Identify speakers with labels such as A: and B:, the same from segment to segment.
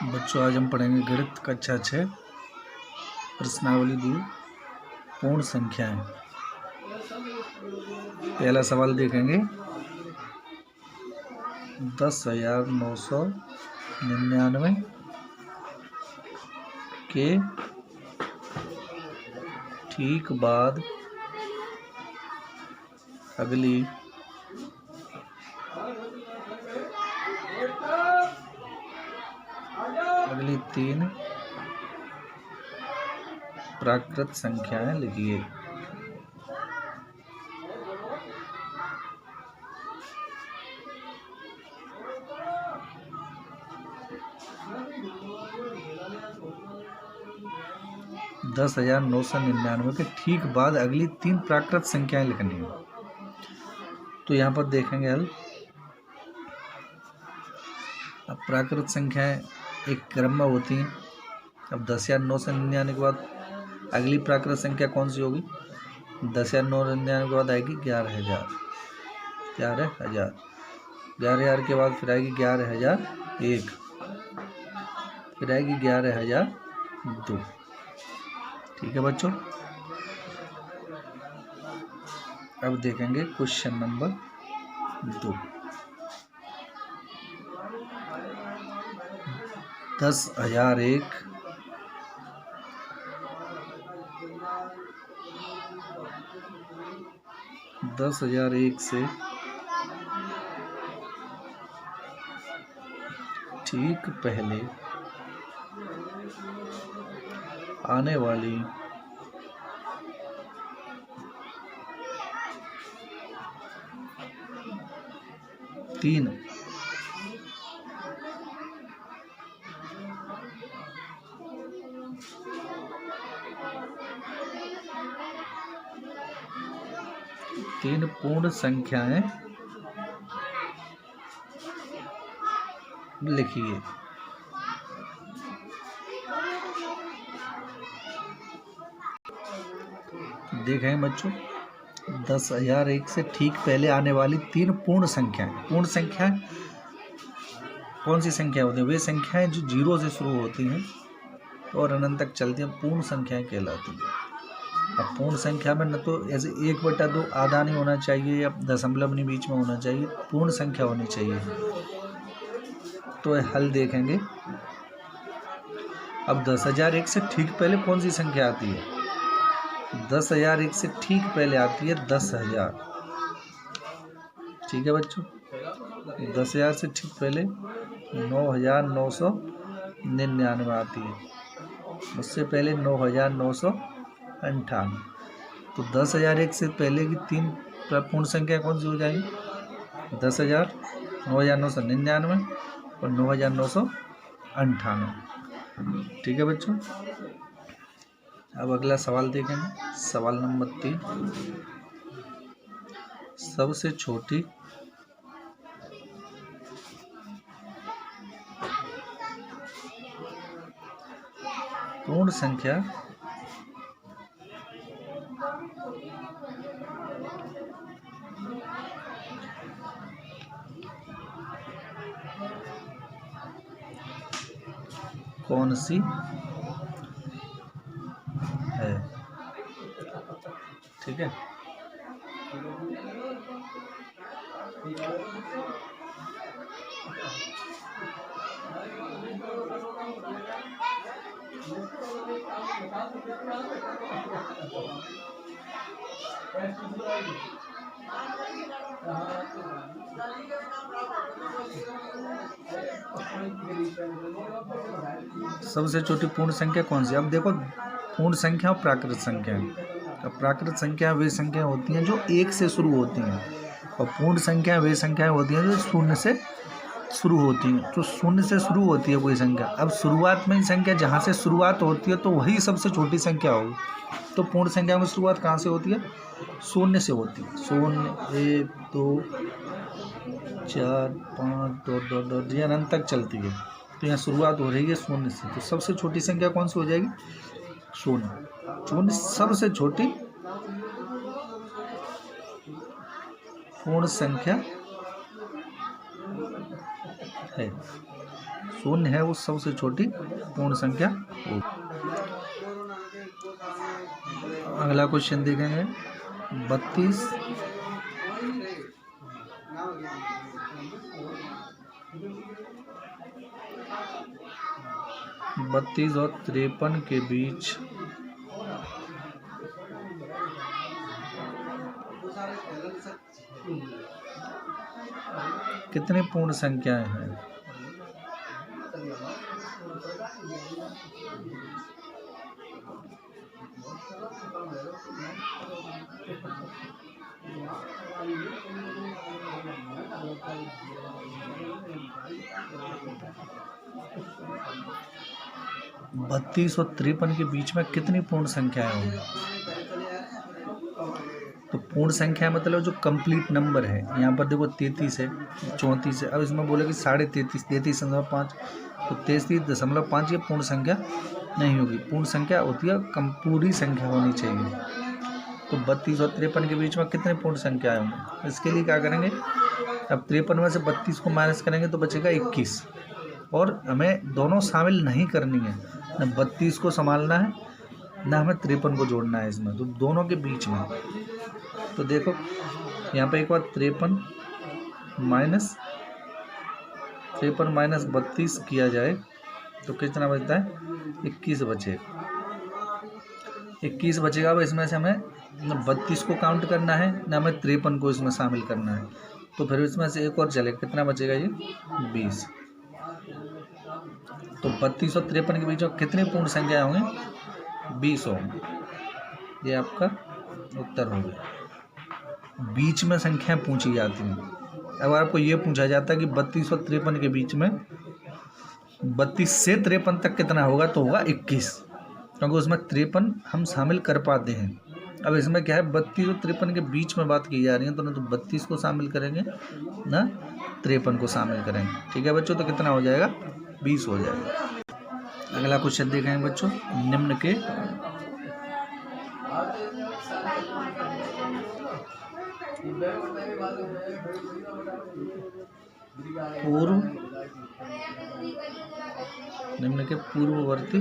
A: बच्चों आज हम पढ़ेंगे गणित कक्षा 6 प्रश्नावली 2 पूर्ण संख्याएं। पहला सवाल देखेंगे 10,999 के ठीक बाद अगली 3 प्राकृत संख्याएं लिखिए। दस 10,999 के ठीक बाद अगली 3 प्राकृत संख्याएं लिखनी है। तो यहाँ पर देखेंगे हल। अब प्राकृत संख्याएं एक क्रम में होती हैं। अब 10,999 के बाद अगली प्राकृत संख्या कौन सी होगी? 10,999 के बाद आएगी 11,000। 11,000 के बाद फिर आएगी 11,001, फिर आएगी 11,002। ठीक है बच्चों। अब देखेंगे क्वेश्चन नंबर 2। 10,001 से ठीक पहले आने वाली 3 पूर्ण संख्याएं लिखिए। देखें बच्चों, 10,001 से ठीक पहले आने वाली 3 पूर्ण संख्याएं। पूर्ण संख्याएं कौन सी संख्या होती है? वे संख्याएं जो 0 से शुरू होती हैं और अनंत तक चलती हैं, पूर्ण संख्याएं कहलाती हैं। अब पूर्ण संख्या में न तो ऐसे 1/2 आधा नहीं होना चाहिए या दशमलव नहीं बीच में होना चाहिए, पूर्ण संख्या होनी चाहिए। तो हल देखेंगे। अब 10,001 से ठीक पहले कौन सी संख्या आती है? 10,001 से ठीक पहले आती है 10,000। ठीक है बच्चों। 10,000 से ठीक पहले 9,999 आती है। उससे पहले 9,998। तो 10,001 से पहले की 3 पूर्ण संख्या कौन सी हो जाएंगी? 10,000, 9,999 और 9,998। ठीक है बच्चों। अब अगला सवाल देखेंगे। सवाल नंबर 3। सबसे छोटी पूर्ण संख्या कौन सी है? ठीक है। सबसे छोटी पूर्ण संख्या कौन सी? अब देखो, पूर्ण संख्या और प्राकृत संख्या। अब प्राकृत संख्या वे संख्या होती हैं जो 1 से शुरू होती हैं और पूर्ण संख्या वे संख्याएं होती हैं जो 0 से शुरू होती हैं। तो 0 से शुरू होती है कोई संख्या। अब शुरुआत में संख्या जहाँ से शुरुआत होती है तो वही सबसे छोटी संख्या होगी। तो पूर्ण संख्या में शुरुआत कहाँ से होती है? 0 से होती है। 0, 1, 2, 4, 5, 2 ये अनंत तक चलती है। तो यहाँ शुरुआत हो रही है 0 से। तो सबसे छोटी संख्या कौन सी हो जाएगी? 0। सबसे छोटी पूर्ण संख्या है। शून्य है वो सबसे छोटी पूर्ण संख्या होगी। अगला क्वेश्चन देखेंगे 32 और 53 के बीच कितनी पूर्ण संख्याएं हैं? बत्तीस और 53 के बीच में कितनी पूर्ण संख्याएं होंगी? तो पूर्ण संख्या मतलब जो कंप्लीट नंबर है, यहाँ पर देखो 33 है, 34 है। अब इसमें बोले कि 33.5, 33.5, तो 33.5 ये पूर्ण संख्या नहीं होगी। पूर्ण संख्या होती है पूरी संख्या होनी चाहिए। तो 32 और 53 के बीच में कितने पूर्ण संख्याएं होंगी? इसके लिए क्या करेंगे, अब 53 में से 32 को माइनस करेंगे तो बचेगा 21, और हमें दोनों शामिल नहीं करनी है, न 32 को संभालना है ना हमें 53 को जोड़ना है इसमें, तो दोनों के बीच में। तो देखो यहाँ पे एक बार 53 माइनस 32 किया जाए तो कितना बचता है? 21 बचे, 21 बचेगा। अब इसमें से हमें न 32 को काउंट करना है ना हमें 53 को इसमें शामिल करना है, तो फिर इसमें से एक और चलेगा, कितना बचेगा ये? 20। तो 32 और 53 के बीच में कितनी पूर्ण संख्या होंगी? 20 होंगी। ये आपका उत्तर हो गया। बीच में संख्या पूछी जाती हैं। अब आपको ये पूछा जाता है कि 32 और 53 के बीच में 32 से 53 तक कितना होगा, तो होगा 21, क्योंकि उसमें 53 हम शामिल कर पाते हैं। अब इसमें क्या है, 32 और 53 के बीच में बात की जा रही है, तो ना तो 32 को शामिल करेंगे ना 53 को शामिल करेंगे। ठीक है बच्चों, तो कितना हो जाएगा? 20 हो जाएगा। अगला क्वेश्चन देखेंगे बच्चों, निम्न के पूर्ववर्ती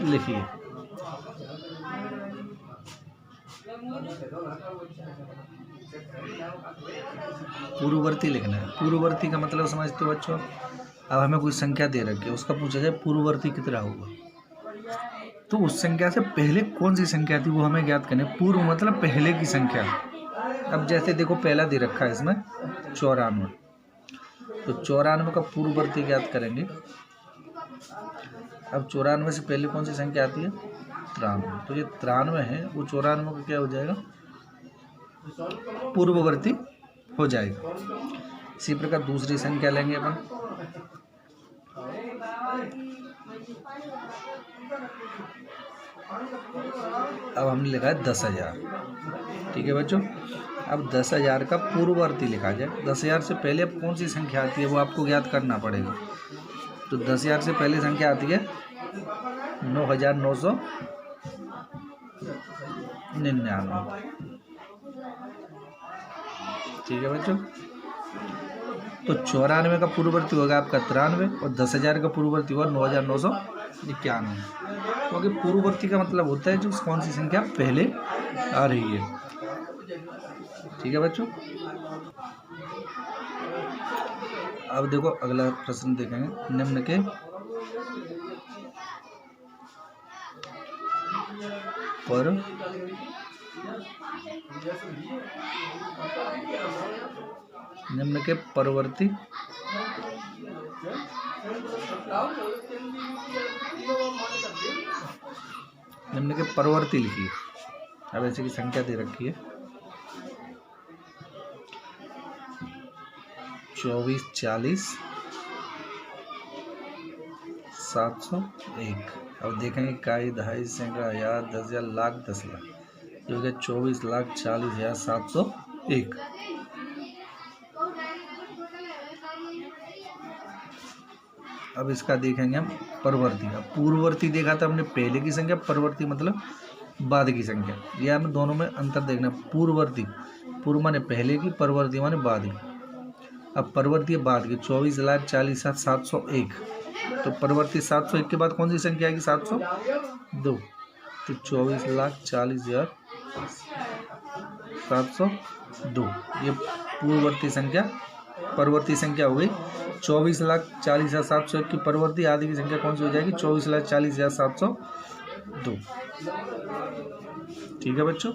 A: लिखिए। पूर्ववर्ती लिखना है। पूर्ववर्ती का मतलब समझते हो बच्चों? अब हमें कोई संख्या दे रखी है, उसका पूछा जाए पूर्ववर्ती कितना होगा, तो उस संख्या से पहले कौन सी संख्या थी वो हमें ज्ञात करनी है। पूर्व मतलब पहले की संख्या। अब जैसे देखो पहला दे रखा है इसमें 94, तो 94 का पूर्ववर्ती ज्ञात करेंगे। अब 94 से पहले कौन सी संख्या आती है? 93। तो ये 93 है, वो 94 का क्या हो जाएगा? पूर्ववर्ती हो जाएगा। इसी प्रकार दूसरी संख्या लेंगे अपन। अब हमने लिखा है 10,000। ठीक है बच्चों, अब 10,000 का पूर्ववर्ती लिखा जाए। 10,000 से पहले अब कौन सी संख्या आती है वो आपको ज्ञात करना पड़ेगा। तो 10,000 से पहले संख्या आती है 9,999। ठीक है बच्चों, तो 94 का पूर्ववर्ती होगा आपका 93, और 10,000 का पूर्ववर्ती होगा 9,991, क्योंकि पूर्ववर्ती का मतलब होता है जो कौन सी संख्या पहले आ रही है। ठीक है बच्चों, अब देखो अगला प्रश्न देखेंगे। निम्न के परवर्ती लिखिए। अब ऐसे की संख्या दे रखी है 24, 40, 701। अब देखेंगे इकाई, दहाई, सैकड़ा, हजार, 10,000, लाख, 10 लाख, जो हो गया 24,40,701। अब इसका देखेंगे हम परवर्ती। अब पूर्ववर्ती देखा था हमने पहले की संख्या, परवर्ती मतलब बाद की संख्या, यह हमें दोनों में अंतर देखना। पूर्ववर्ती, पूर्व माने पहले की, परवर्ती माने बाद की। अब परवर्ती बाद की 24,40,701, तो परवर्ती 701 के बाद कौन सी संख्या आएगी? 702। तो 24,40,702 ये पूर्ववर्ती संख्या, परवर्ती संख्या हो गई। 24,40,701 की परवर्ती आदि की संख्या कौन सी हो जाएगी? 24,40,702। ठीक है बच्चों।